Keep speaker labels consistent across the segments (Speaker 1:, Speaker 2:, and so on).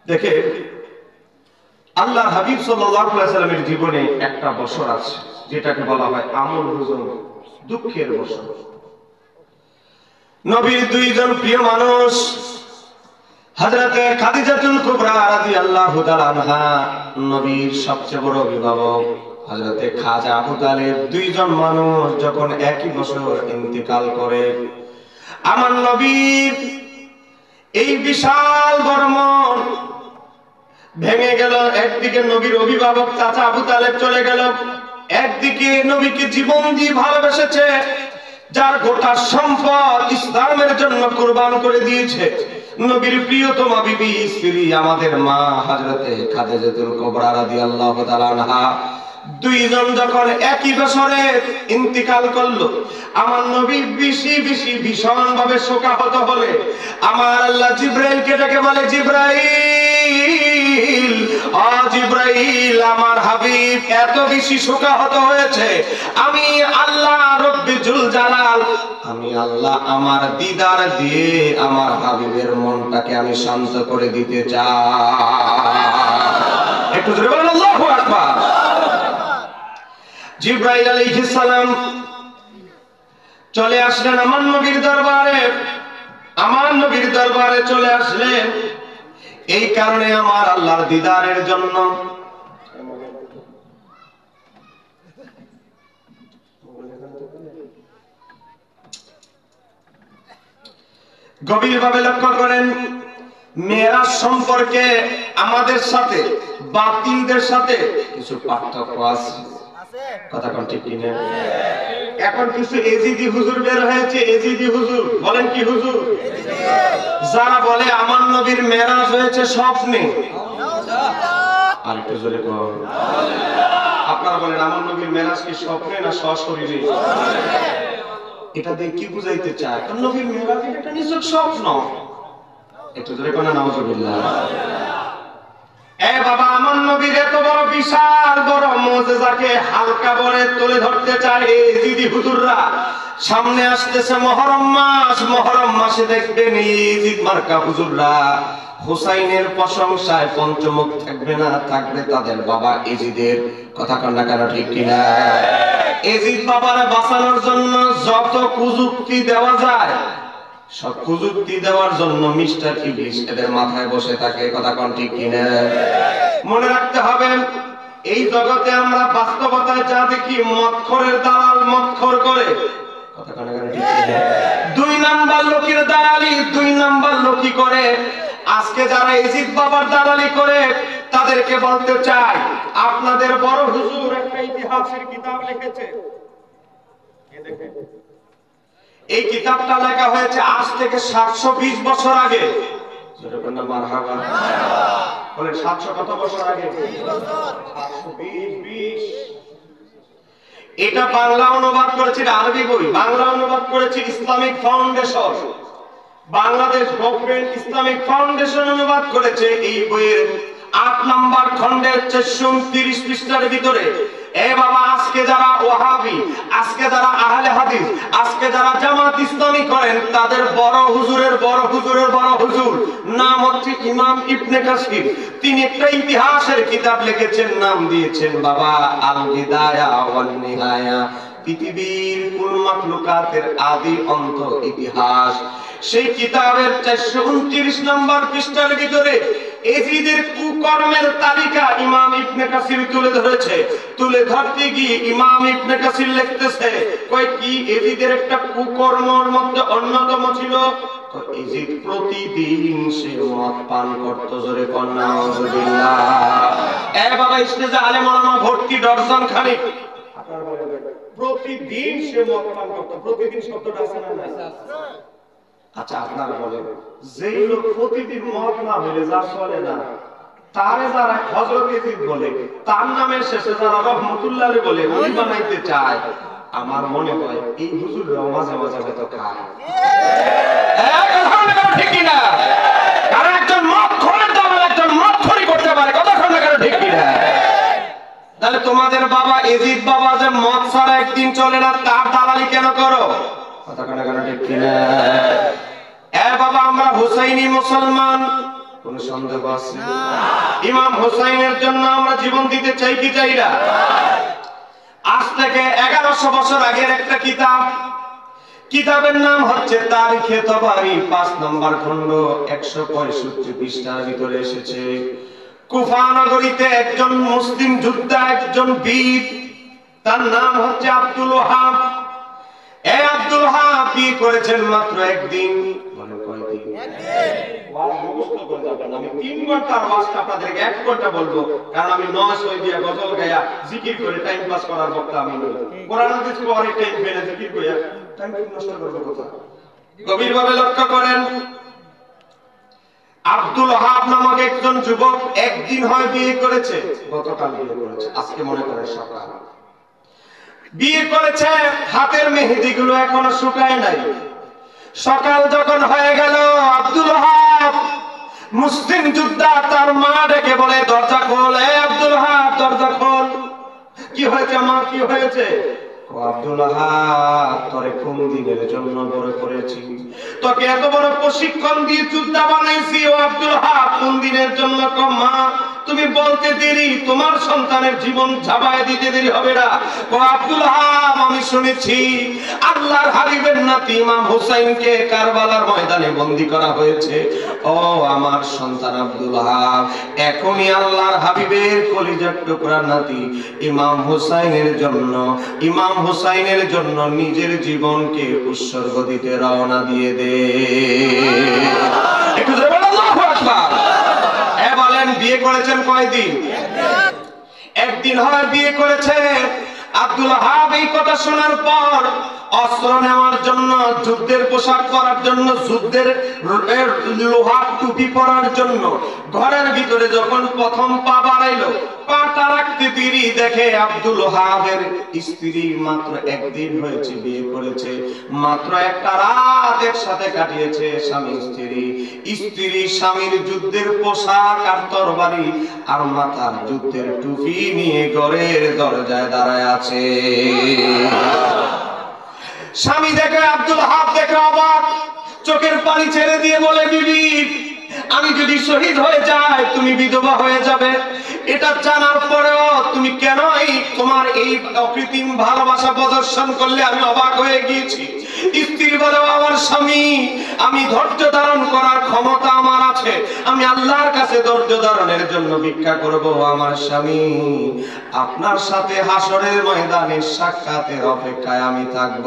Speaker 1: দেখে আল্লাহ হাবিব সাল্লাল্লাহু আলাইহি ওয়াসাল্লামের জীবনে একটা বছর আছে যেটাকে বলা হয় আমল হুজুন, দুঃখের বছর। নবীর দুইজন প্রিয় মানুষ হযরতে খাদিজাতুল কুবরা রাদিয়াল্লাহু তাআলা আনহা, নবীর সবচেয়ে বড় অভিভাবক হযরতে খাজা আবু তালেব, দুইজন মানুষ যখন একই বছর ইন্তেকাল করে, আমার নবীর এই বিশাল বড় মন ভেঙে গেল। একদিকে নবীর অভিভাবক চাচা আবু তালেব চলে গেল, একদিকে নবীকে জীবন দিয়ে ভালোবেসেছে, যার গোটা সম্পদ ইসলামের জন্য কুরবান করে দিয়েছে, নবীর প্রিয়তমা বিবি স্ত্রী আমাদের মা হযরতে খাদিজাতুল কুবরা রাদিয়াল্লাহু তাআলা আনহা, দুইজন যখন একই বছরে ইন্তিকাল করলো, আমার নবী ভীষণ ভাবে শোকাহত হলে আমার আল্লাহ জিবরাইলকে ডেকে বলে, জিবরাইল, ও জিবরাইল, আমার হাবিব এত বেশি শোকাহত হয়েছে, আমি আল্লাহ রব্বে জুল জালাল, আমি আল্লাহ আমার দিদার দিয়ে আমার হাবিবের মনটাকে আমি শান্ত করে দিতে চাই। একটু জোরে বলেন আল্লাহু আকবার। জিবরাইল আলাইহিস সালাম চলে আসলেন আমার নবীর দরবারে, আমার নবীর দরবারে চলে আসলেন এই কারণে আমার আল্লাহর দিদারের জন্য। গভীরভাবে লক্ষ্য করেন, মেরাজ সম্পর্কে আমাদের সাথে বাতিলদের সাথে কিছু পার্থক্য আছে, কথা কোন ঠিক কিনা? এখন কিছু এজিদি হুজুর বের হয়েছে, এজিদি হুজুর, বলেন কি হুজুর? যারা বলে আমার নবীর মেরাজ হয়েছে স্বপ্নে। আর একটু জোরে বলুন। আপনারা বলেন আমার নবীর মেরাজ কি স্বপ্নে না সশরীরে? এটা দিয়ে কি বুঝাইতে চায়? নবীর মেরাজ এটা নিছক স্বপ্ন। একটু জোরে কোন নাউজুবিল্লাহ। এ বাবা, আমার নবীর এত বড় বিশাল বড় মুজিজাকে হালকা বলে তুলে ধরতে চায় এই জিদি হুজুররা। সামনে আসতেছে মহরম মাস, মহরম মাসে দেখবেন এই জিদ মার্কা হুজুররা হুসাইনের প্রশংসায় পঞ্চমুখ থাকবে না, থাকবে তাদের বাবা এজিদের। কথা কন না কেন ঠিক কিনা? এজিদ বাবারে বাঁচানোর জন্য যত কুযুক্তি দেওয়া যায় সব কুযুক্তি দেওয়ার জন্য মিস্টার ইবলিস এদের মাথায় বসে থাকে। কথা কোন ঠিক কিনা? মনে রাখতে হবে, এই জগতে আমরা বাস্তবতায় যা দেখি, মদখোরের দালাল মদখোর করে। কথা কোন ঠিক কিনা? দুই নাম্বার লোকের দালালি দুই নাম্বার লোকই করে। আজকে যারা এজিদ বাবার দালালি করে তাদেরকে বলতে চাই, আপনাদের বড় হুজুর একটা ইতিহাসের কিতাব লিখেছে, এই কিতাবটা লেখা হয়েছে আজ থেকে 720 বছর আগে। মারহাবা বলেন, 700 কত বছর আগে? 720। এটা বাংলা অনুবাদ করেছে, আরবি বই, বাংলা অনুবাদ করেছে Islamic foundation, Bangladesh government Islamic foundation অনুবাদ করেছে। এই বইয়ের 8 নম্বর খণ্ডের 429 পৃষ্ঠার ভিতরে, এ বাবা, আজকে যারা ওয়াহাবি, আজকে যারা আহলে হাদিস, আজকে যারা জামাত ইসলামী করেন, তাদের বড় হুজুরের বড় হুজুরের বড় হুজুর নাম হচ্ছে ইমাম ইবনে কাসির। তিনি একটা ইতিহাসের কিতাব লিখেছেন, নাম দিয়েছেন বাবা আল বিদায়া ওয়ান নিহায়া, পৃথিবীর কুল মাখলুকাতের আদি অন্ত ইতিহাস। সেই কিতাবের 429 নম্বর পৃষ্ঠার ভিতরে এজিদের কুকর্মের তালিকা ইমাম ইবনে কাসির তুলে ধরেছে। তুলে ধরতে গিয়ে ইমাম ইবনে কাসির লিখতেছে, কই কি এজিদের একটা কুকর্মের মধ্যে অন্যতম ছিল, তো এজিদ প্রতিদিন সে মদ পান করত। জোরে কোন নাউজুবিল্লাহ। এ বাবা, স্টেজে আলেম ওলামা ভর্তি ডজন খানিক, প্রতিদিন সে মদ পান করত। প্রতিদিন শব্দটা আছে না নাই? আচ্ছা, আপনারা বলেন, যেই লোক প্রতিদিন মদ না হলে যা চলে না, তারে যারা হযরত এজিদ বলে, তার নামের শেষে যারা রহমাতুল্লাহ আলাইহি বলে, ওই বানাইতে চায়, আমার মনে হয় এই হুজুররাও মাঝে মাঝে হয়তো খায়। ঠিক কিনা? কারণ একজন মদ খোরের দালাল একজন মদ খোরি করতে পারে। কথা শোনা কেন ঠিক কিনা? তাহলে তোমাদের বাবা এজিদ বাবা যে মদ ছাড়া একদিন চলে না, তার দালালি কেন করো? কথা কেন ঠিক কিনা? এ বাবা, আমরা হুসাইনি মুসলমান, কোন সন্দেহ আছে? ইমাম হুসাইনের জন্য আমরা জীবন দিতে চাই কি চাই না? আজ থেকে 1100 বছর আগের একটা কিতাবের নাম হচ্ছে তারিখে তবারি 5 নম্বর খণ্ড 165 পৃষ্ঠার ভিতরে এসেছে, কুফা নগরীতে একজন মুসলিম যোদ্ধা, একজন বীর, তার নাম হচ্ছে আব্দুল ওয়াহাব। এই আব্দুল ওয়াহাব বিয়ে করেছেন মাত্র একদিন। মানে কয়দিন? ওয়াজ মুখস্থ করে যাবেন। আমি 3 ঘন্টার ওয়াজটা আপনাদেরকে 1 ঘন্টা বলবো, কারণ আমি নয় ছয় দিয়া গজল গায়া জিকির করে টাইম পাস করার বক্তা আমি নই। কোরআন হাদিস পড়ে টাইম পেলে জিকির কইয়া টাইম নষ্ট করব কথা। গভীরভাবে লক্ষ্য করেন, আব্দুল ওয়াহাব নামক একজন যুবক একদিন হয় বিয়ে করেছে, গতকাল বিয়ে করেছে, আজকে মনে করেন সকাল বিয়ে করেছে, হাতের মেহেদি গুলো এখনো শুকায় নাই। সকাল যখন হয়ে গেল, আব্দুল ওয়াহাব মুসলিম যোদ্ধা তার মা ডেকে বলে, দরজা খোল। এই আব্দুল ওয়াহাব দরজা খোল। কি হয়েছে মা, কি হয়েছে? ও আব্দুল ওয়াহাব, তোরে কোন দিনের জন্য বড় করেছি, তোকে এত বড় প্রশিক্ষণ দিয়ে যোদ্ধা বানাইছি, ও আব্দুল ওয়াহাব কোন দিনের জন্য? মা তুমি বলতে দেরি, তোমার সন্তানের জীবন ঝাবায় দিতে দেরি হবে না। ও আব্দুল ওয়াহাব, আমি শুনেছি আল্লাহর হাবিবের নাতি ইমাম হুসাইনকে কারবালার ময়দানে বন্দী করা হয়েছে। ও আমার সন্তান আব্দুল ওয়াহাব, এখনই আল্লাহর হাবিবের কলিজার টুকরা নাতি ইমাম হুসাইনের জন্য নিজের জীবনকে উৎসর্গ দিতে রওনা দিয়ে দে। একটু জোরে বলেন আল্লাহু আকবার। বলেন, বিয়ে করেছেন কয়দিন? একদিন হয় বিয়ে করেছে। আব্দুল ওয়াহাব এই কথা শোনার পর অস্ত্র নেওয়ার জন্য, যুদ্ধের পোশাক পরার জন্য, যুদ্ধের লোহার টুপি পরার জন্য ঘরের ভিতরে যখন প্রথম পা বাড়াইলো, পাটা রাখতে দেরি, দেখে আব্দুল ওয়াহাবের স্ত্রী মাত্র একদিন হয়েছে বিয়ে করেছে, মাত্র একটা রাত একসাথে কাটিয়েছে স্বামী স্ত্রী স্বামীর যুদ্ধের পোশাক আর তরবারি আর মাথার যুদ্ধের টুপি নিয়ে ঘরের দরজায় দাঁড়ায় আছে। স্বামী দেখে, আব্দুল ওয়াহাব দেখে অবাক, চোখের পানি ছেড়ে দিয়ে বলে, বিবি আমি যদি শহীদ হয়ে যাই তুমি বিধবা হয়ে যাবে, এটা জানার পরেও তুমি কেন তোমার এই অকৃত্রিম ভালোবাসা প্রদর্শন করলে? আমি অবাক হয়ে গিয়েছি। স্ত্রী বলে, আমার স্বামী, আমি ধৈর্য ধারণ করার ক্ষমতা আমার আছে, আমি আল্লাহর কাছে ধৈর্য ধারণের জন্য ভিক্ষা করব। আমার স্বামী, আপনার সাথে হাসরের ময়দানে সাক্ষাতের অপেক্ষায় আমি থাকব।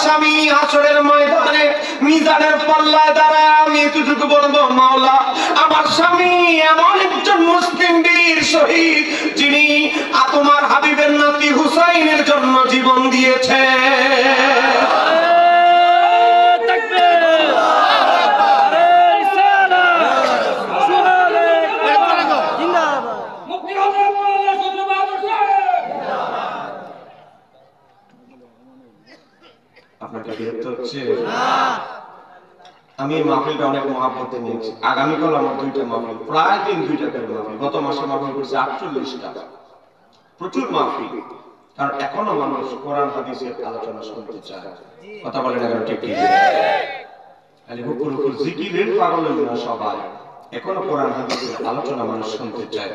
Speaker 1: স্বামী হাসরের ময়দানে মিজানের পাল্লায় দাঁড়ায় আমি এতটুকু বলবো, মাওলা আমার স্বামী এমন একজন মুসলিম বীর শহীদ, যিনি তোমার হাবিবের নাতি হুসাইনের জন্য জীবন দিয়েছে। আপনাকে বিরক্ত হচ্ছে? আমি মাহফিলটা অনেক মহাব্বতে নিয়েছি। আগামীকাল আমার 2টা মাহফিল, প্রায় 2টা করে মাহফিল। গত মাসে মাহফিল করছি 48টা, প্রচুর মাহফিল। কারণ এখনো মানুষ কোরআন হাদিসের আলোচনা শুনতে চায়। কথা বলে না কেন? ঠিক ঠিক। খালি হুকুর হুকুর জিকিরের পাগল হইল না সবাই, এখনো কোরআন হাদিসের আলোচনা মানুষ শুনতে চায়।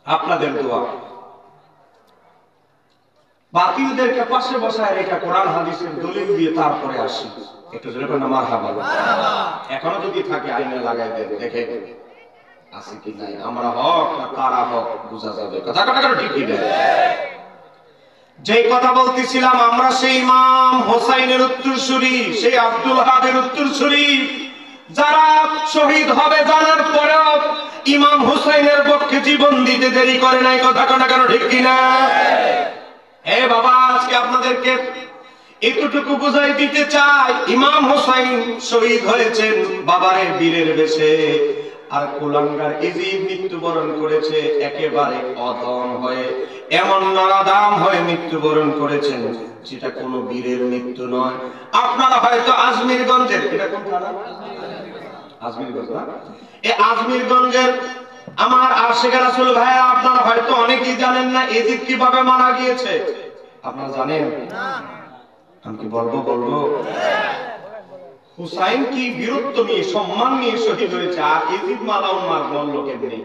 Speaker 1: আপনাদের দোয়া, বাতিলদেরকে পাশে বসায় রেখে কোরআন হাদিসের দলিল দিয়ে তারপরে আসি। একটু জোরে বলেন মারহাবা। এখনো যদি থাকে আইনে লাগাই দেন, দেখে আছে কি নাই, আমরা হক না তারা হক বোঝা যাবে। কথা ঠিক কি? যেই কথা বলতেছিলাম, আমরা সেই ইমাম হোসাইনের উত্তরসূরি, সেই আব্দুল ওয়াহাবের উত্তরসূরি, যারা শহীদ হবে জানার পরেও ইমাম হোসাইনের পক্ষে জীবন দিতে দেরি করে নাই। কথা কেন ঠিক কিনা? হে বাবা, আজকে আপনাদেরকে এতটুকু বুঝাই দিতে চাই, ইমাম হোসাইন শহীদ হয়েছেন বাবারে বীরের বেশে, আর কুলাঙ্গার ইজিদ মৃত্যুবরণ করেছে একেবারে অধম হয়ে, এমন নরাদাম হয়ে মৃত্যুবরণ করেছেন যেটা কোনো বীরের মৃত্যু নয়। আপনারা হয়তো আজমিরগঞ্জের, এটা কোন থানা? আজমিরগঞ্জ না? এই আজমিরগঞ্জের আমার আশিক রাসূল ভাইয়া, আপনারা হয়তো অনেকেই জানেন না ইজিদ কিভাবে মারা গিয়েছে। আপনারা জানেন? আমি কি বলবো? হুসাইন কি বীরত্ব নিয়ে সম্মান নিয়ে শহীদ হয়েছে, আর ইয়াজিদ মালাউন মার মরল কেমনে?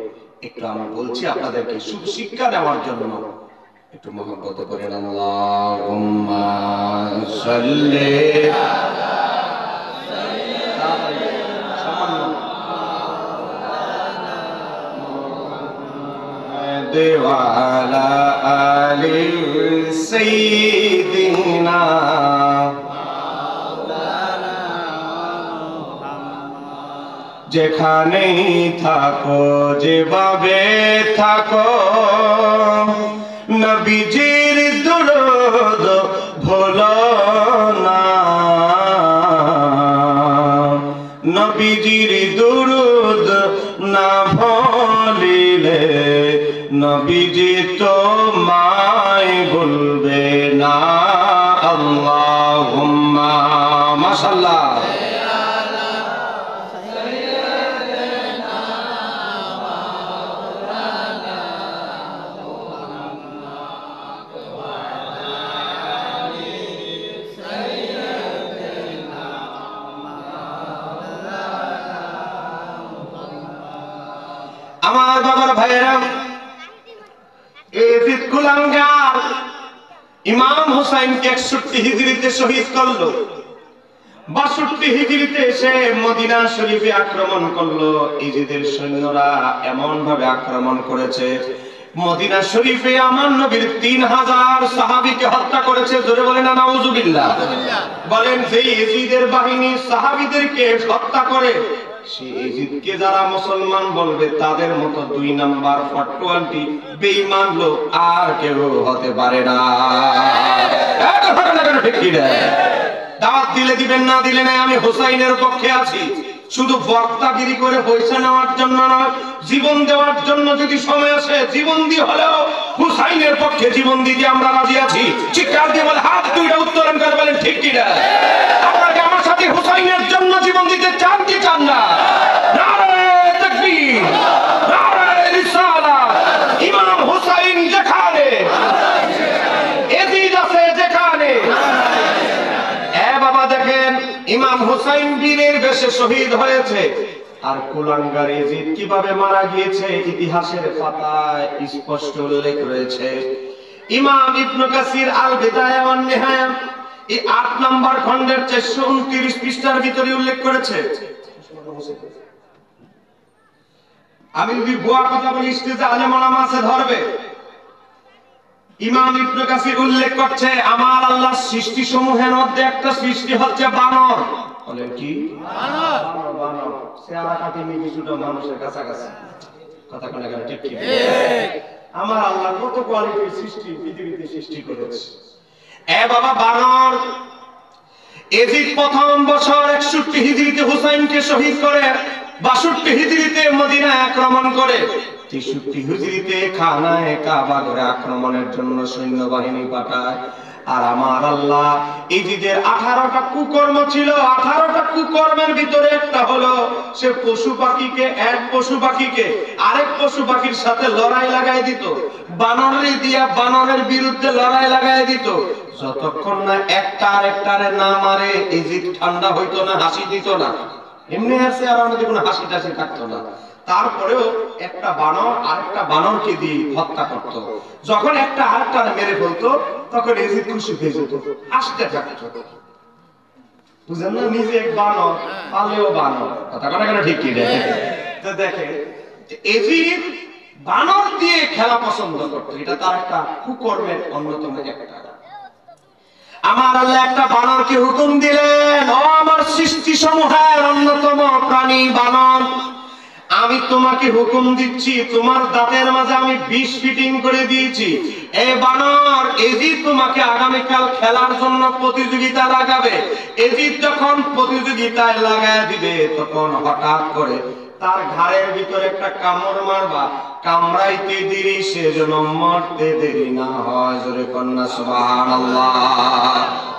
Speaker 1: একটু আমি বলছি আপনাদেরকে শুধু শিক্ষা দেওয়ার জন্য। একটু মহব্বত করেন আল্লাহুম্মা সাল্লি আলা দেওয়ালা আলি সাইয়্যিদিনা যেখানেই থাকো যেভাবে থাকো নবীজির দুরূদ ভুলো না, নবীজির দুরূদ না ভুলিলে নবীজি তোমায় ভুলবে না। আল্লাহুম্মা মাশাআল্লাহ আমার বাবার ভাইয়েরা, ইয়াজিদ কুলাঙ্গার ইমাম হুসাইনকে 61 হিজরিতে শহীদ করলো। 62 হিজরিতে এসে মদিনা শরীফে আক্রমণ করলো। ইয়াজিদের সৈন্যরা এমন ভাবে আক্রমণ করেছে, মদিনা শরীফে আমার নবীর 3000 সাহাবীকে হত্যা করেছে। জোরে বলেন না নাউজুবিল্লাহ। বলেন যে ইয়াজিদের বাহিনী সাহাবীদেরকে হত্যা করে, সেই ইয়াজিদকে যারা মুসলমান বলবে তাদের মতো 2 নাম্বার ফটওয়ান্টি বেঈমান লোক আর কেউ হতে পারে না। ঠিক কি না? দাওয়াত দিলে দিবেন, না দিলে নাই। আমি হুসাইনের পক্ষে আছি। শুধু বক্তাগিরি করে পয়সা নেওয়ার জন্য নয়, জীবন দেওয়ার জন্য যদি সময় আসে জীবন দিয়ে হলেও হুসাইনের পক্ষে জীবন দিতে আমরা রাজি আছি। চিৎকার দিয়ে বলে হাত দুইটা উত্তোলন করে বলেন ঠিক কি না? আপনাকে আমার সাথে হুসাইনের জন্য জীবন দিতে চান কি চান না? নারে তাকবীর, নারে রিসালাত। ইমাম হুসাইন যেখানে, ইয়াজিদ আছে যেখানে। বাবা দেখেন, ইমাম হুসাইন বীরের বেশে শহীদ হয়েছে, আর কুলাঙ্গার ইয়াজিদ কিভাবে মারা গিয়েছে ইতিহাসের পাতায় স্পষ্ট উল্লেখ রয়েছে। ইমাম ইবনে কাসির আল বিদায়া ওয়ান নিহায়া এই 8 নম্বর খণ্ডের 429 পৃষ্ঠার ভিতরে উল্লেখ করেছে। আমি যদি বুয়া কথা বলি স্টেজে আলেম ওলামা আছে ধরবে। ইমাম ইবনে কাসির উল্লেখ করছে আমার আল্লাহর সৃষ্টি সমূহের মধ্যে একটা সৃষ্টি হচ্ছে বানর। বলেন কি? বানর। বানর চেহারা কাটিয়ে কিছুটা মানুষের কাছাকাছি। কথা কোন জায়গায় ঠিক ঠিক? আমার আল্লাহ কত কোয়ালিটির সৃষ্টি পৃথিবীতে সৃষ্টি করেছে। বাবা বানর। ইয়াজিদ প্রথম বছর 61 হিজরিতে হুসাইনকে শহীদ করে, 62 হিজরিতে মদিনা আক্রমণ করে, 63 হিজরিতে খানায়ে কাবা ঘরে আক্রমণের জন্য সৈন্যবাহিনী পাঠায়। আর আমার আল্লাহ ইয়াজিদের 18টা কুকর্ম ছিল। 18টা কুকর্মের ভিতরে একটা হলো সে পশু পাখিকে, এক পশু পাখিকে আরেক পশু পাখির সাথে লড়াই লাগাই দিত। বানরে দিয়া বানরের বিরুদ্ধে লড়াই লাগাই দিত। যতক্ষণ না একটা আরেকটারে না মারে ইয়াজিদ ঠান্ডা হইতো না, হাসি দিত না। এমনি আছে আর আমাদের কোনো হাসি টাসি থাকতো না। তারপরেও একটা বানর আরেকটা বানরকে দিয়ে হত্যা করত। যখন একটা আরেকটারে মেরে ফেলতো তখন ইয়াজিদ খুশি হয়ে যেত, হাসতে থাকতো। বুঝেন না? নিজে এক বানর, পালেও বানর। কথা কথা ঠিক কি তো দেখে ইয়াজিদ বানর দিয়ে খেলা পছন্দ করতো। এটা তার একটা কুকর্মের অন্যতম একটা। আমার আল্লাহ একটা বানরকে হুকুম দিলেন, ও আমার সৃষ্টি সমূহের অন্যতম প্রাণী বানর, আমি তোমাকে হুকুম দিচ্ছি, তোমার দাঁতের মাঝে আমি বিষ ফিটিং করে দিয়েছি। এই বানর, ইয়াজিদ তোমাকে আগামীকাল খেলার জন্য প্রতিযোগিতা লাগাবে। ইয়াজিদ যখন প্রতিযোগিতায় লাগায় দিবে তখন হঠাৎ করে তার ঘাড়ের ভিতরে একটা কামড় মারবা, কামড়াইতে দেরি সেজন্য মরতে দেরি না হয়। জোরে কন্যা সুবহানাল্লাহ।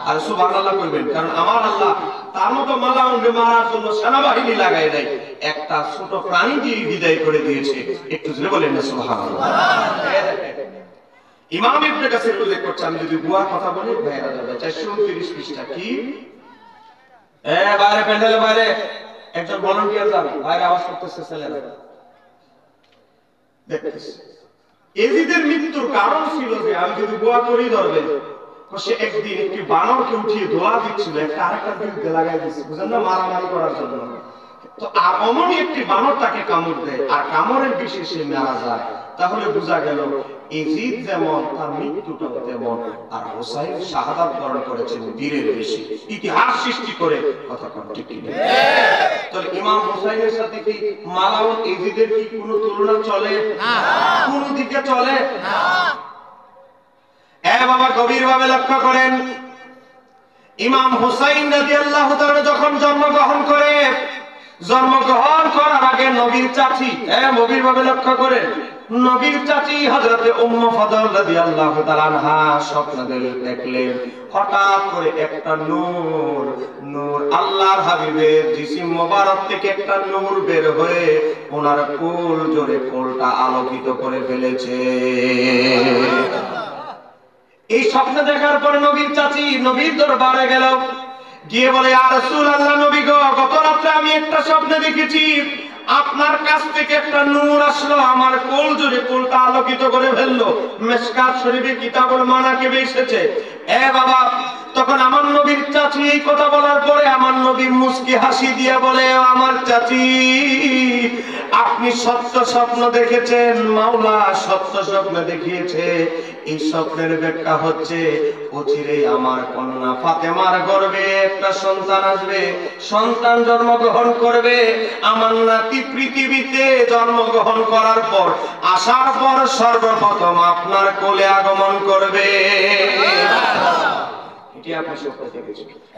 Speaker 1: আর সুবহানাল্লাহ কইবেন, কারণ আমার আল্লাহ তার মতো মালাউনকে মারার জন্য সেনাবাহিনী লাগাই দেয়, একটা ছোট প্রাণী দিয়ে বিদায় করে দিয়েছে। একটু জোরে বলেন না সুবহানাল্লাহ। ইমাম ইবনে কাসির উল্লেখ করছে, আমি যদি বুয়া কথা বলি ভাইরা যাবে 429 পৃষ্ঠা কি বাইরে প্যান্ডেলে বাইরে একজন ভলান্টিয়ার যান, বাইরে আওয়াজ করতেছে ছেলেরা। দেখতেছি এজিদের মৃত্যুর কারণ ছিল যে আমি যদি গোয়া করি ধরবে, সে একদিন একটি বানরকে উঠিয়ে দোলা দিচ্ছিল, একটা আরেকটার বিরুদ্ধে লাগাই দিচ্ছে, বুঝলেন না, মারামারি করার জন্য। তো আর অমনি একটি বানর তাকে কামড় দেয়, আর কামড়ের বিষে সে মারা যায়। তাহলে বোঝা গেল এজিদ যেমন তার মৃত্যুটাও তেমন, আর হোসাইন শাহাদাত বরণ করেছেন বীরের বেশি, ইতিহাস সৃষ্টি করে। কথা ঠিক কি? তাহলে ইমাম হোসাইনের সাথে কি মালাউন এজিদের কি কোনো তুলনা চলে? না, কোন দিকে চলে না। বাবা গভীরভাবে লক্ষ্য করেন, ইমাম হোসাইন রাদিয়াল্লাহু তাআলা যখন জন্মগ্রহণ করার আগে নবীর চাচী, গভীরভাবে লক্ষ্য করেন, নবীর চাচী হযরতে উম্মে ফাদল রাদিয়াল্লাহু তাআলা আনহা স্বপ্ন দেখলেন হঠাৎ করে একটা নূর আল্লাহর হাবিবের জিসিম মোবারক থেকে একটা নূর বের হয়ে ওনার কোল জোরে কোলটা আলোকিত করে ফেলেছে। এই স্বপ্ন দেখার পরে নবীর চাচী নবীর দরবারে গেল, গিয়ে বলে, ইয়া রাসূলুল্লাহ, নবী গো, গত রাতে আমি একটা স্বপ্ন দেখেছি, আপনার কাছ থেকে একটা নূর আসলো, আমার কোল জুড়ে কোলটা আলোকিত করে ফেললো। মিশকাত শরীফে কিতাবুল মানাকিবে এসেছে। বাবা, তখন আমার নবীর চাচী এই কথা বলার পরে আমার নবী মুস্কি হাসি দিয়ে বলে, আমার চাচী, আপনি সত্য স্বপ্ন দেখেছেন, মাওলা সত্য স্বপ্ন দেখিয়েছে। এই স্বপ্নের ব্যাখ্যা হচ্ছে অচিরেই আমার কন্যা ফাতেমার গর্ভে একটা সন্তান আসবে, সন্তান জন্মগ্রহণ করবে। আমার নাতি পৃথিবীতে জন্মগ্রহণ করার পর আসার পর সর্বপ্রথম আপনার কোলে আগমন করবে।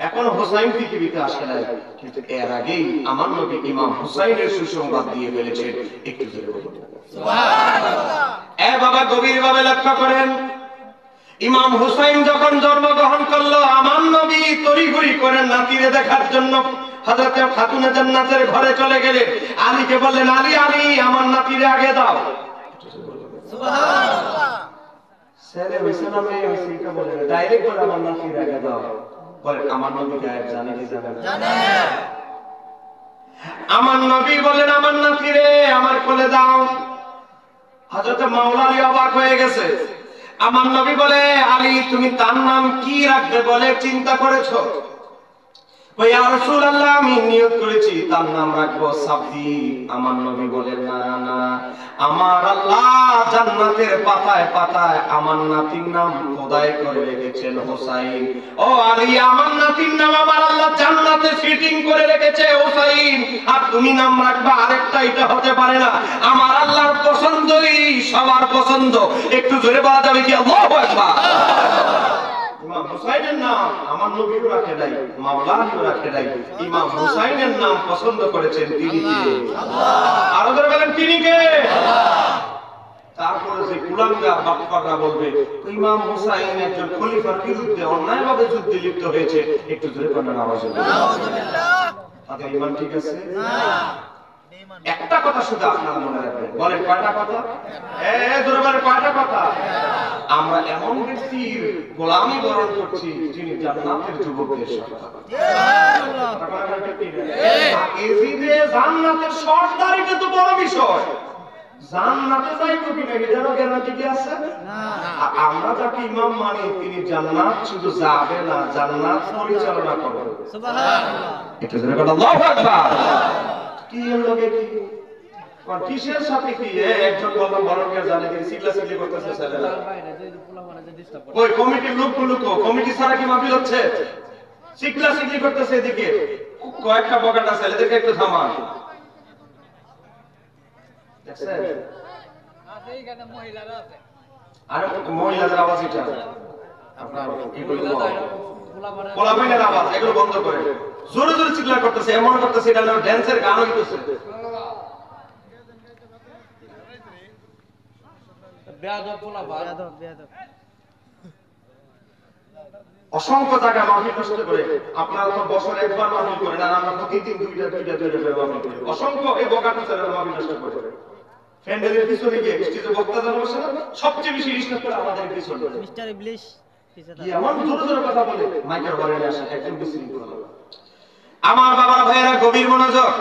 Speaker 1: এখন হোসাইন পৃথিবীতে আসে নাই, কিন্তু এর আগেই আমার নবী ইমাম হোসাইনের সুসংবাদ দিয়ে ফেলেছে। একটু বাবা গভীরভাবে লক্ষ্য করেন, ইমাম হোসাইন যখন জন্মগ্রহণ করলো, আমার নবী তড়িঘড়ি করে নাতিরে দেখার জন্য হযরত খাতুনে জান্নাতের ঘরে চলে গেলেন। আলীকে বললেন, আলী আলী, আমার নাতিরে আগে দাও। সুবহানাল্লাহ। ছেলে হইছে না মেয়ে হইছে এটা বলেন, ডাইরেক্ট বলে আমার নাতিরে আগে দাও। বলেন আমার নবী গায়েব জানে কি জানে না? জানে। আমার নবী বলেন, আমার নাতিরে আমার কোলে দাও। হযরত মাওলা আলী অবাক হয়ে গেছে। আমার নবী বলে, আলী তুমি তার নাম কি রাখবে বলে চিন্তা করেছো? ইয়া রাসূলুল্লাহ, আমি নিয়ত করেছি তার নাম রাখবো সাফি। আমার নবী বলেন, না না, আমার আল্লাহ জান্নাতের পাতায় পাতায় আমার নাতির নাম খোদাই করে রেখেছেন হোসাইন। ও আলী, আমার নাতির নাম আমার আল্লাহ জান্নাতে ফিটিং করে রেখেছে হোসাইন, আর তুমি নাম রাখবা আরেকটা, এটা হতে পারে না। আমার আল্লাহর পছন্দই সবার পছন্দ। একটু জোরে বলা যাবে কি আল্লাহু আকবার? ইমাম হোসাইনের নাম আমার নবীও রাখে নাই, মাওলানাও রাখে নাই, ইমাম হোসাইনের নাম পছন্দ করেছেন তিনি কে? আল্লাহ। আরো ধরে বলেন তিনি কে? আল্লাহ। তারপরে যে কুলাঙ্গার বাপ্পাররা বলবে ইমাম হোসাইন একজন খলিফার বিরুদ্ধে অন্যায়ভাবে যুদ্ধে লিপ্ত হয়েছে, একটু জোরে বলেন আওয়াজ হবে। নাউযুবিল্লাহ। তাদের ঈমান ঠিক আছে? না। একটা কথা শুধু আপনারা মনে রাখবেন। বলেন কয়টা কথা? জোরে বলেন কয়টা কথা? আমরা এমন ব্যক্তির গোলামি বরণ করছি যিনি জান্নাতের যুবকদের সাথে। এজিদে জান্নাতের সর্দারিটা তো বড় বিষয়। জান্নাতে যাইবো কিনা এটারও গ্যারান্টি কি আছে? না। আমরা যাকে ইমাম মানি তিনি জান্নাত শুধু যাবে না, জান্নাত পরিচালনা করবে। সুবহানাল্লাহ। এটা জোরে বলেন আল্লাহু আকবার। কি লোকে কি কোন কিসের সাথে কি একজন বললাম বড়কে জানে কি সিগলা সিগলি করতেছে ছেলেরা। ওই কমিটির লোকগুলো কমিটি ছাড়া কি মাহফিল হচ্ছে? সিগলা সিগলি করতেছে এদিকে কয়েকটা বগাটা ছেলেদেরকে একটু থামান। দেখছেন? আছে এখানে মহিলারা আছে। আরে মহিলাদের আওয়াজ এটা আপনার এগুলো পোলাপানের আওয়াজ, এগুলো বন্ধ করে জোরে জোরে চিৎকার করতেছে, এমন করতেছে এটা হলো ড্যান্সের গান হইতেছে। বেয়াদব পোলাপা, বেয়াদব। অসংখ্য টাকা মাহফিল নষ্ট করে। আপনারা তো বছরে একবার মাহফিল করেন, আর আমরা প্রতিদিন দুইটা মাহফিল করি। অসংখ্য এই বগাটা ছেলেরা মাহফিল নষ্ট করে। ফ্যান্ডেলের পিছনে গিয়ে স্টেজে বক্তা জানা বসে না, সবচেয়ে বেশি ডিস্টার্ব করে আমাদের পিছনে মিস্টার ইবলিশ। কি এমন জোরে জোরে কথা বলে মাইকের ঘরে আসে একদম বিশৃঙ্খল। আমার বাবার ভাইয়েরা গভীর মনোযোগ।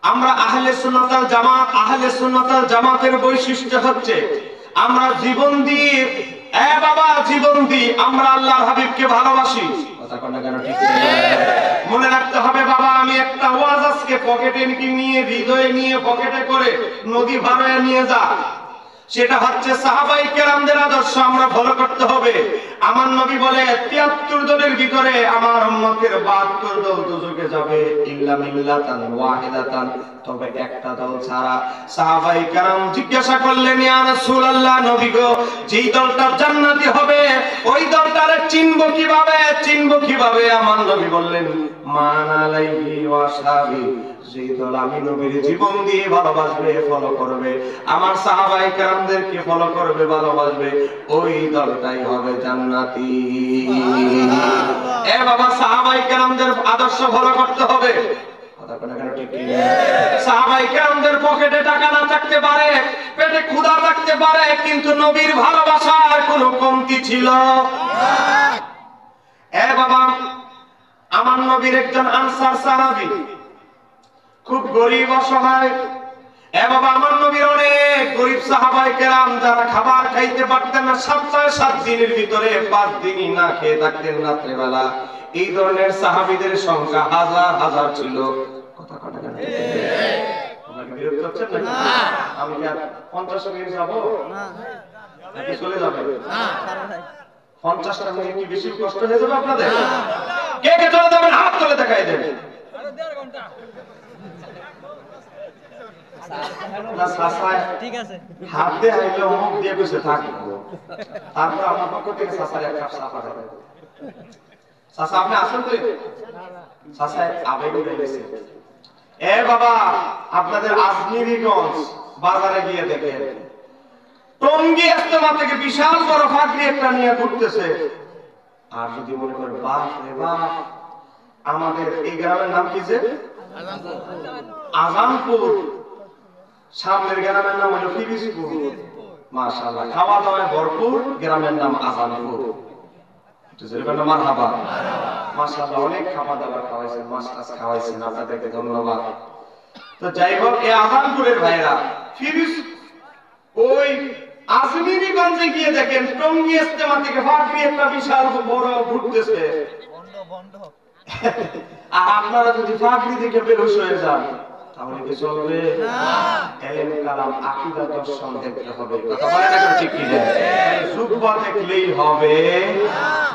Speaker 1: আমরা আহলে সুন্নাত ওয়াল জামাত, আহলে সুন্নাত ওয়াল জামাতের বৈশিষ্ট্য হচ্ছে আমরা জীবন দিয়ে, বাবা জীবন দিয়ে আমরা আল্লাহর হাবিবকে ভালোবাসি। কথা কোন কেন ঠিক মনে রাখতে হবে বাবা, আমি একটা ওয়াজ আজকে পকেটে নিয়ে, হৃদয়ে নিয়ে, পকেটে করে নদী ভাড়ায় নিয়ে যা, সেটা হচ্ছে সাহাবায়ে কেরামদের আদর্শ আমরা ফলো করতে হবে। আমার নবী বলে ৭৩ দলের ভিতরে আমার উম্মতের ৭২ দল দুজকে যাবে, ইল্লা মিল্লাতান ওয়াহিদাতান, তবে একটা দল ছাড়া। সাহাবায়ে কেরাম জিজ্ঞাসা করলেন, ইয়া রাসূলুল্লাহ, নবী গো, যেই দলটা জান্নাতি হবে ওই দলটারে চিনবো কিভাবে, চিনবো কিভাবে? আমার নবী বললেন, মান আলাইহি ওয়া সাহাবী, যেই দল আমি নবীর জীবন দিয়ে ভালোবাসবে, ফলো করবে, আমার সাহাবায়ে কেরামদেরকে ফলো করবে, ভালোবাসবে, ওই দলটাই হবে জান্নাতি। এ বাবা, সাহাবায়ে কেরামদের আদর্শ ফলো করতে হবে। কথা কোন কেন ঠিক কি? সাহাবায়ে কেরামদের পকেটে টাকা না থাকতে পারে, পেটে ক্ষুধা থাকতে পারে, কিন্তু নবীর ভালোবাসার কোনো কমতি ছিল না। এ বাবা, আমার নবীর একজন আনসার সাহাবী, খুব গরিব অসহায়। এ বাবা, আমার নবীর অনেক গরিব সাহাবায়ে কেরাম যারা খাবার খাইতে পারতেন না, সপ্তাহে 7 দিনের ভিতরে 5 দিনই না খেয়ে থাকতেন রাত্রে বেলা। এই ধরনের সাহাবীদের সংখ্যা হাজার হাজার ছিল। কথা কথা কেন আপনারা বিরক্ত হচ্ছেন না? আমি কি 50 মিনিট যাব নাকি চলে যাবে? 50টা মিনিট কি বেশি কষ্ট হয়ে যাবে আপনাদের? কে কে চলে যাবেন হাত তুলে দেখাই দেন।
Speaker 2: ঠিক আছে,
Speaker 1: হাত দিয়ে আইলে অমুক দিয়ে বসে থাকবো, তারপর আমার পক্ষ থেকে সাসার এক কাপ চা পাঠাবে। সাসা আপনি আসেন তো? সাসা আবেগ উঠে গেছে। এ বাবা, আপনাদের আজমিরিগঞ্জ বাজারে গিয়ে দেখেন, টঙ্গী ইজতেমা থেকে বিশাল বড় ফাঁকরি একটা নিয়ে ঘুরতেছে। আর যদি মনে করেন বাপ রে বাপ, আমাদের এই গ্রামের নাম কি যে আজানপুর, সামনের গ্রামের নাম হলো ফিরিজপুর। মাশাআল্লাহ, খাওয়া দাওয়ায় ভরপুর, গ্রামের নাম আজানপুর। একটু জোরে বলেন মারহাবা। মাশাআল্লাহ, অনেক খাওয়া দাওয়া খাওয়াইছেন, মাছ টাছ খাওয়াইছেন, আপনাদেরকে ধন্যবাদ। তো যাই হোক, এই আজানপুরের ভাইরা ফিরিজ ওই আজমিরিগঞ্জে গিয়ে দেখেন টঙ্গী ইজতেমা থেকে ফাঁকরি একটা বিশাল বড় ঘুরতেছে। আর আপনারা যদি ফাঁকরি দেখে বেহুশ হয়ে যান তাহলে কি চলবে? এলেম কালাম আকীদা দর্শন দেখতে হবে। কথা বলেন না ঠিক কি যায়? জুব্বা দেখলেই হবে?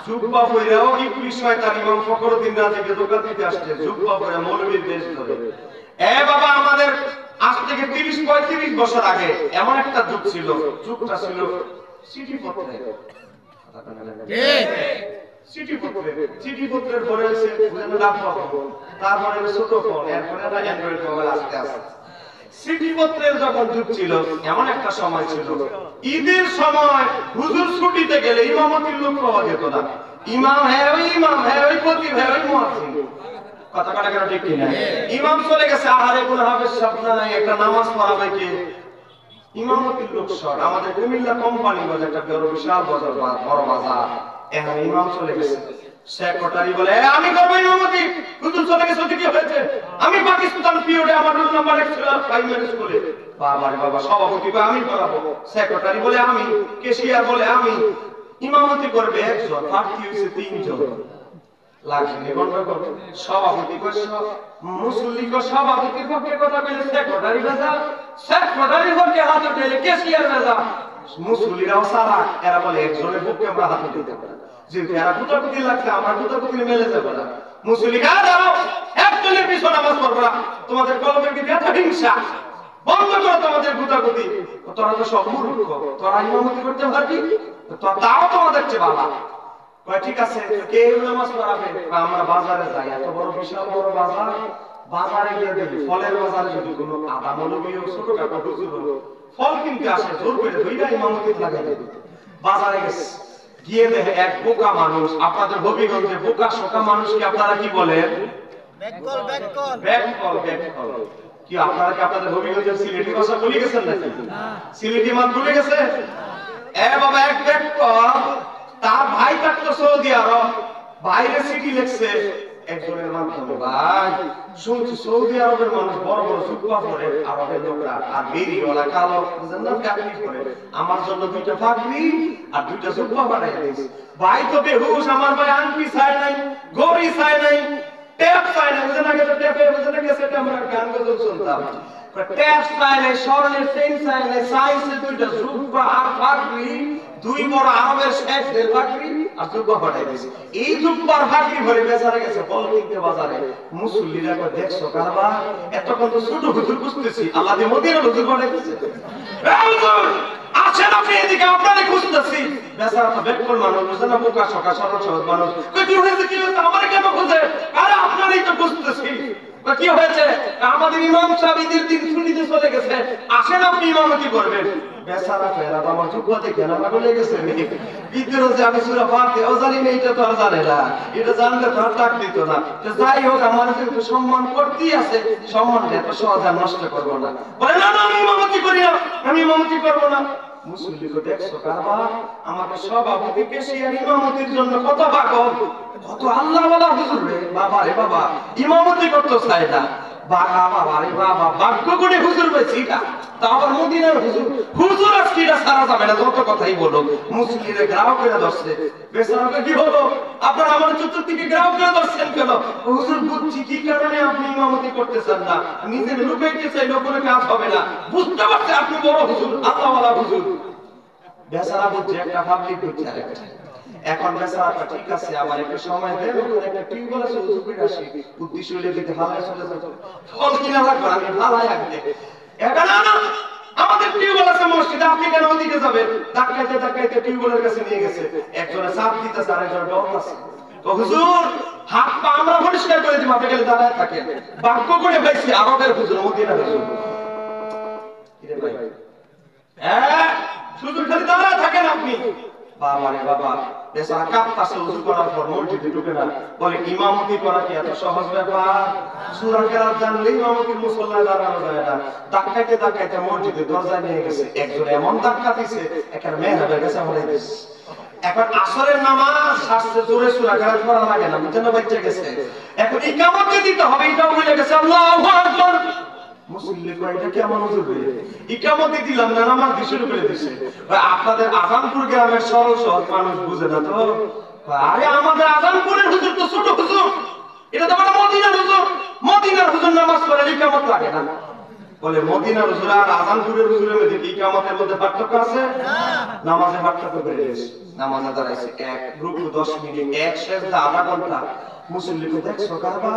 Speaker 1: জুব্বা পরেও ইবলিস শয়তান ইমাম ফখরুদ্দিন রাজিকে ধোঁকা দিতে আসছে, জুব্বা পরে মৌলবীর বেশ ধরে। এ বাবা, আমাদের আজ থেকে 30-35 বছর আগে এমন একটা যুগ ছিল, যুগটা ছিল চিঠিপত্রে। কথা বলেন না ঠিক? চিঠিপত্রের পরে এসে তারপরে ছোট ফোন, এরপরে অ্যান্ড্রয়েড মোবাইল আসতে আসতে চিঠিপত্রের যখন যুগ ছিল, এমন একটা সময় ছিল ঈদের সময় হুজুর ছুটিতে গেলে ইমামতির লোক পাওয়া যেত না। ইমাম হ্যাঁ ওই ইমাম, হ্যাঁ ওই খতিব, হ্যাঁ ওই মুয়াজ্জিন। কথা কথা কেন ঠিক কিনা? ইমাম চলে গেছে, আহারে কোন হাফেজ সাহেব নাই, একটা নামাজ পড়াবে কে? ইমামতির লোক শর্ট। আমাদের কুমিল্লা কোম্পানি বাজার একটা বিশাল বাজার, বড় বাজার, এখন ইমাম চলে গেছে, সেক্রেটারি বলে আমি করব ইমামতি, হুজুর চলে গেছে, কি হয়েছে? আমি পাকিস্তান পিরিয়ডে আমার রোল নাম্বার ছিল প্রাইমারি স্কুলে। বাবা রে বাবা, সভাপতি কই আমি করাবো, সেক্রেটারি বলে আমি, ক্যাশিয়ার বলে আমি, ইমামতি করবে একজন, প্রার্থী হইছে 3 জন। লাগছে গন্ডগোল। সভাপতি কই মুসল্লি কো সভাপতির পক্ষে কথা বলে সেক্রেটারি বাজা, সেক্রেটারি পক্ষে হাত উঠাইলে ক্যাশিয়ার বাজা, মুসল্লিরাও সারা, এরা বলে একজনের পক্ষে আমরা হাত উঠাইতে পারি। যে এরা গুতাগুতি লাগছে, আমরা গুতাগুতি মেলে যাবো না। মুসল্লি গা দাও, একজনের পিছনে নামাজ পড়বো না, তোমাদের কলমের কি এত হিংসা, বন্ধ করো তোমাদের গুতাগুতি। তোরা তো সব মূর্খ, তোরা ইমামতি করতে পারবি? তাও তোমাদের চেয়ে বাবা। ঠিক আছে, কে নামাজ পড়াবে? আমরা বাজারে যাই, এত বড় বিশাল বড় বাজার, বাজারে গিয়ে দেখি ফলের বাজারে যদি কোনো আদা মৌলবীও ছোটখাটো হুজুর ফল কিনতে আসে, জোর করে দুইটা ইমামতি লাগাই দেবে। বাজারে গেছে, গিয়ে দেখে এক বোকা মানুষ। আপনাদের হবিগঞ্জে বোকা শোকা মানুষকে আপনারা কি বলেন? ব্যাককল। ব্যাককল ব্যাককল কি আপনারা কি আপনাদের হবিগঞ্জের সিলেটি ভাষা ভুলে গেছেন নাকি? সিলেটি মান ভুলে গেছে? এ বাবা, এক ব্যাককল, তার ভাই থাকতো সৌদি আরব, বাইরে চিঠি লিখছে, একজনের মাধ্যমে ভাই শুনছি সৌদি আরবের মানুষ বড় বড় জুব্বা পরে আরবের লোকরা আর বেরিওয়ালা কালো বুঝেন না চাকরি করে আমার জন্য দুইটা ফাকরি আর দুইটা জুব্বা বানাই দিয়েছে ভাই তো বেহুশ আমার ভাই আংটি চায় নাই গড়ি চায় নাই ট্যাপ চায় নাই বুঝেন আগে তো ট্যাপে বুঝেন না গেছে আমরা গান গজল শুনতাম ট্যাপ চায় নাই স্বর্ণের চেইন চায় নাই সাইজে দুইটা জুব্বা আর ফাকরি দুই বড় আরবের শেখদের ফাকরি আর জুব্বা বানাই দিয়েছে এই জুব্বার ফাকরি ভরে বেচারা গেছে পলকিতে বাজারে মুসল্লিরা কয় দেখছো কারবা এতক্ষণ তো ছোট হুজুর বুঝতেছি আল্লাহ দিয়ে মদিনার হুজুর বানাই দিয়েছে এই হুজুর আসেন আপনি এদিকে আপনারে খুঁজতেছি বেচারা তো বেকল মানুষ বুঝেন না বোকা শোকা সরল সহজ মানুষ কই কি হয়েছে আমার কেন খুঁজে আরে আপনারই তো খুঁজতেছি কি হয়েছে আমাদের ইমাম সাহেব ঈদের দিন ছুটিতে চলে গেছে আসেন আপনি ইমামতি করবেন বেচারা ফেরা আমার জুব্বা দেখে না বলে গেছে ভিতরে যে আমি সূরা ফাতিহা জানি না এটা তো আর জানে না এটা জানলে তো আর টাক দিত না তো যাই হোক আমার একটু সম্মান করতেই আছে সম্মানটা এত সহজে নষ্ট করব না বলে না না আমি ইমামতি করি না আমি ইমামতি করব না মুসল্লিকে দেখছো কারবা আমাকে সভাপতি বেশি আর ইমামতির জন্য কত পাগল কত আল্লাহওয়ালা হুজুর রে বাবা রে বাবা ইমামতি করতে চায় না বাবা বাবা রে বাবা ভাগ্য করে হুজুর পেয়েছি না তা আবার মদিনার হুজুর হুজুর আজকে এটা সারা যাবে না যত কথাই বলো মুসলিমে গ্রাহকেরা ধরছে বেচারাকে কি হলো আপনারা আমার চতুর্দিকে গ্রাহকেরা ধরছেন কেন হুজুর বুঝছি কি কারণে আপনি ইমামতি করতেছেন না নিজে লুকাইতে চাইলে কোনো কাজ হবে না বুঝতে পারছে আপনি বড় হুজুর আল্লাহওয়ালা হুজুর বেচারা বুঝছে একটা পাবলিক বুঝছে আরেকটা এখন বেচারা ঠিক আছে আমার একটু সময় দেন ওখানে একটা টিউবওয়েল আছে উজু করে আসি উদ্দেশ্য হলে যদি হালায় চলে যেত ফল কিনা লাগবে আমি হালায় আনতে এখন না আমাদের টিউবওয়েল আছে মসজিদে আপনি কেন ওদিকে যাবেন ধাক্কাইতে ধাক্কাইতে টিউবওয়েলের কাছে নিয়ে গেছে একজনে চাপ দিতেছে আর একজনে ডলতেছে তো হুজুর হাত পা আমরা পরিষ্কার করে দিব আপনি গেলে দাঁড়ায় থাকেন বাক্য করে পাইছি আরবের হুজুর মদিনার হুজুর কিরে ভাই শুধু খালি দাঁড়ায় থাকেন আপনি বাবা রে বাবা বেচারা কাঁপতাছে ওযু করার পর মসজিদে ঢুকে না বলে ইমামতি করা কি এত সহজ ব্যাপার সূরা কেরাত জানলেই ইমামতি মুসল্লায় দাঁড়ানো যায় না ধাক্কাইতে ধাক্কাইতে মসজিদে দরজায় নিয়ে গেছে একজন এমন ধাক্কা দিছে একটা মেহরাবের কাছে হয়ে গেছে এখন আসরের নামাজ শাস্ত্রে জোরে সূরা কেরাত পড়া লাগে না বুঝছেন না বাচ্চা গেছে এখন ইকামত দিতে হবে এটাও ভুলে গেছে আল্লাহু আকবার মুসল্লি কয় এটা কি আমার হুজুর ইকামত দিলাম না নামাজ দিয়ে শুরু করে দিয়েছে ভাই আপনাদের আজানপুর গ্রামের সরল সহজ মানুষ বুঝে না তো আরে আমাদের আজানপুরের হুজুর তো ছোট হুজুর এটা তো বড় মদিনার হুজুর মদিনার হুজুর নামাজ পড়ে ইকামত লাগে না বলে মদিনার হুজুর আর আজানপুরের হুজুরের মধ্যে কি ইকামতের মধ্যে পার্থক্য আছে না নামাজে পার্থক্য করে দিয়েছে নামাজে দাঁড়াইছে এক রুকু 10 মিনিট এক সেজদা আধা ঘন্টা মুসল্লিকে দেখছো কারবা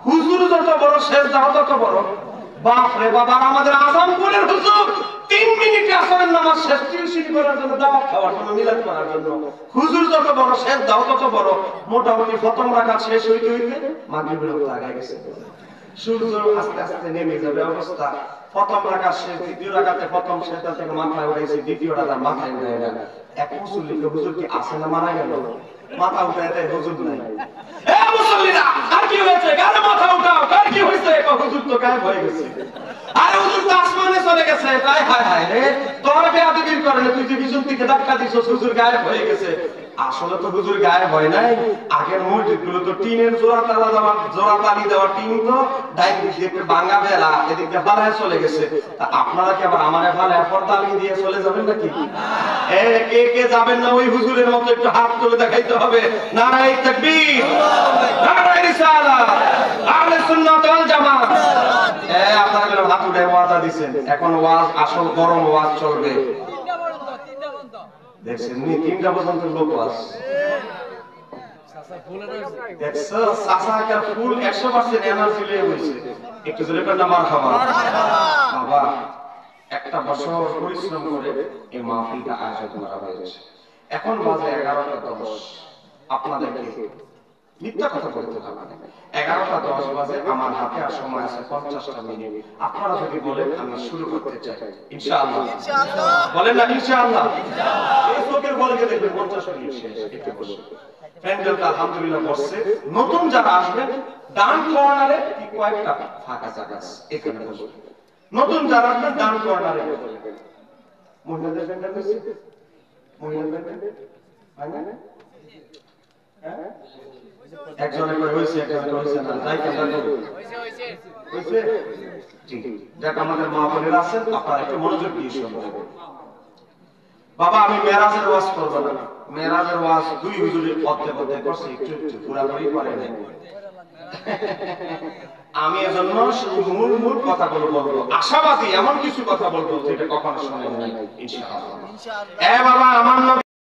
Speaker 1: হুজুর যত বড় সেজদা তত বড় বাপ রে বাবা আমাদের আজানপুরের হুজুর 3 মিনিটে আসরের নামাজ শেষ টিউশন করার জন্য দাওয়াত খাওয়ার জন্য মিলাদ করার জন্য হুজুর যত বড় শেষ দাও তত বড় মোটামুটি প্রথম রাকাত শেষ হইতে হইতে মাগরিবের ওয়াক্ত আগায় গেছে সূর্য আস্তে আস্তে নেমে যাবে অবস্থা প্রথম রাকাত শেষ দ্বিতীয় রাকাতে প্রথম সেজদা থেকে মাথায় উঠাইছে দ্বিতীয় রাকাত মাথায় উঠায় না এক মুসল্লিকে হুজুর কি আসে না মারা গেল মাথা উঠায় দেয় হুজুর নাই এ মুসল্লিরা আর কি হয়েছে গায়ে মাথা উঠাও কার কি হয়েছে হুজুর তো গায়েব হয়ে গেছে আরে হুজুর তো আসমানে চলে গেছে হায় হায় হায় রে তোর বেয়াদবির কারণে তুই যে বিজুন থেকে ধাক্কা দিছস হুজুর গায়েব হয়ে গেছে আসলে তো হুজুর গায়েব হয় নাই আগের মসজিদগুলো তো টিনের জোড়া তালি দেওয়া টিন তো ডাইন দিকে ভাঙা বেলা এদিকে ফালায় চলে গেছে তা আপনারা কি আবার আমারে ফালায় পর্দা লাগিয়ে দিয়ে চলে যাবেন নাকি কে কে যাবেন না ওই হুজুরের মতো একটু হাত তুলে দেখাইতে হবে নারায়ে তাকবীর নারায়ে রিসালাত আহলে সুন্নাত ওয়াল জামাত আপনারা কেন হাত উঠে ওয়াজা দিবেন এখন ওয়াজ আসল গরম ওয়াজ চলবে দেখছেন নি 3টা পর্যন্ত লোক আছে দেখছো সাসাকার ফুল 100% এনার্জি লিয়ে বসে একটু জোরে করে মারহাবা বাবা একটা বছর পরিশ্রম করে এই মাহফিলটা আয়োজন করা হয়েছে এখন বাজে 11:10 আপনাদেরকে মিথ্যা কথা বলতে হবে না 11:10 বাজে আমার হাতে আর সময় আছে 50টা মিনিট আপনারা যদি বলেন আমি শুরু করতে চাই ইনশাআল্লাহ বলেন না ইনশাআল্লাহ এই চোখের বলকে দেখবেন 50 মিনিট শেষ একটু বসে প্যান্ডেলটা আলহামদুলিল্লাহ বসছে নতুন যারা আসবেন ডান কর্নারে কি কয়েকটা ফাঁকা জায়গা আছে এখানে বসবেন নতুন যারা আসবেন ডান কর্নারে বসবেন মহিলাদের প্যান্ডেল আছে মহিলাদের প্যান্ডেল হয় না একজনে কই হইছে, একজনে কইছে না, তাই কেমন হইছে? ঠিক। দেখ আমাদের মা বোনেরা আছেন, আপনারা একটু মনোযোগ দিয়ে শুনবেন। বাবা আমি মেরাজের ওয়াজ করব না। মেরাজের ওয়াজ দুই হুজুরের অর্ধেক করছে, একটু পুরাপুরি করে নাই। আমি এজন্য শুধু মূল কথাগুলো বলবো, আশাবাদী এমন কিছু কথা বলবো যেটা কখনো শোনেন নাই ইনশাআল্লাহ। বাবা আমার